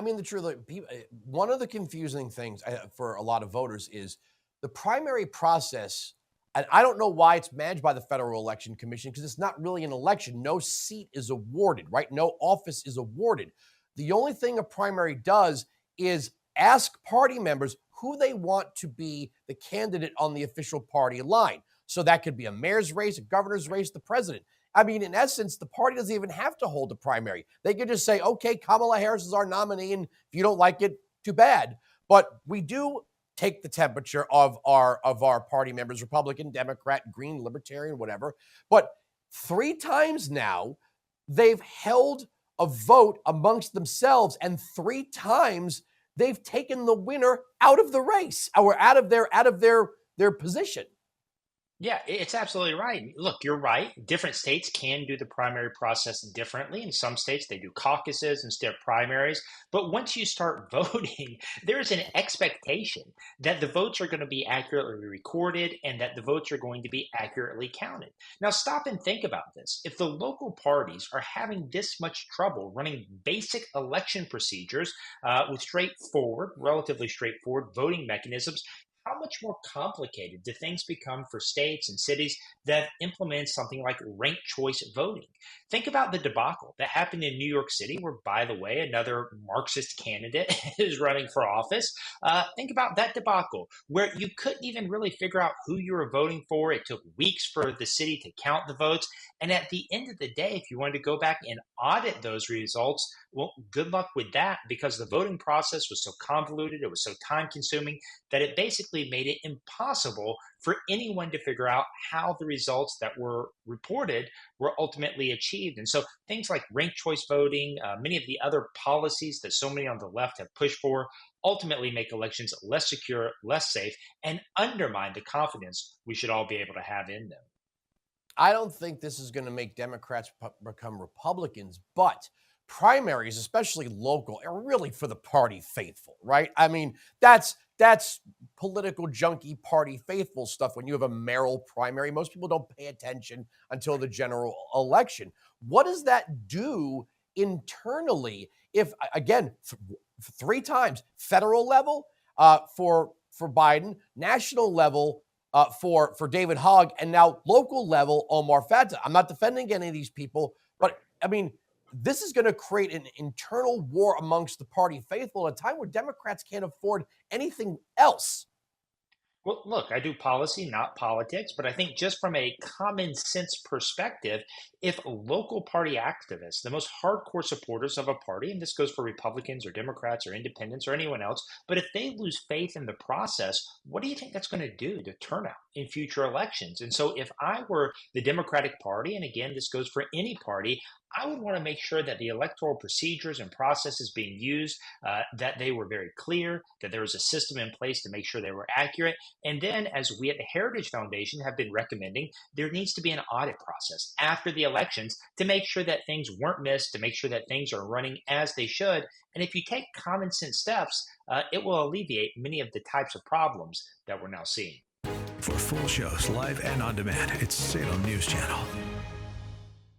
I mean, the truth, like, one of the confusing things for a lot of voters is the primary process. And I don't know why it's managed by the Federal Election Commission because it's not really an election. No seat is awarded, right? No office is awarded. The only thing a primary does is ask party members who they want to be the candidate on the official party line. So that could be a mayor's race, a governor's race, the president. I mean, in essence, the party doesn't even have to hold a primary. They could just say, okay, Kamala Harris is our nominee, and if you don't like it, too bad. But we do take the temperature of our party members, Republican, Democrat, Green, Libertarian, whatever. But 3 times now, they've held a vote amongst themselves, and 3 times they've taken the winner out of the race or out of their position. Yeah, it's absolutely right. Look, you're right. Different states can do the primary process differently. In some states, they do caucuses instead of primaries. But once you start voting, there's an expectation that the votes are going to be accurately recorded and that the votes are going to be accurately counted. Now, stop and think about this. If the local parties are having this much trouble running basic election procedures with relatively straightforward voting mechanisms, how much more complicated do things become for states and cities that implement something like ranked choice voting? Think about the debacle that happened in New York City, where, by the way, another Marxist candidate is running for office. Think about that debacle, where you couldn't even really figure out who you were voting for. It took weeks for the city to count the votes. And at the end of the day, if you wanted to go back and audit those results, well, good luck with that, because the voting process was so convoluted, it was so time consuming that it basically made it impossible for anyone to figure out how the results that were reported were ultimately achieved. And so things like ranked choice voting, many of the other policies that so many on the left have pushed for, ultimately make elections less secure, less safe, and undermine the confidence we should all be able to have in them. I don't think this is going to make Democrats become Republicans, but primaries, especially local, are really for the party faithful, right? I mean, that's political junkie party faithful stuff. When you have a mayoral primary, most people don't pay attention until the general election. What does that do internally if, again, 3 times, federal level for Biden, national level for David Hogg, and now local level Omar Fata? I'm not defending any of these people, but I mean, this is going to create an internal war amongst the party faithful at a time where Democrats can't afford anything else. Well, look, I do policy, not politics, but I think just from a common sense perspective, if local party activists, the most hardcore supporters of a party, and this goes for Republicans or Democrats or independents or anyone else, but if they lose faith in the process, what do you think that's going to do to turnout in future elections? And so if I were the Democratic Party, and again, this goes for any party, I would want to make sure that the electoral procedures and processes being used, that they were very clear, that there was a system in place to make sure they were accurate. And then, as we at the Heritage Foundation have been recommending, there needs to be an audit process after the elections to make sure that things weren't missed, to make sure that things are running as they should. And if you take common sense steps, it will alleviate many of the types of problems that we're now seeing. For full shows, live and on demand, it's Salem News Channel.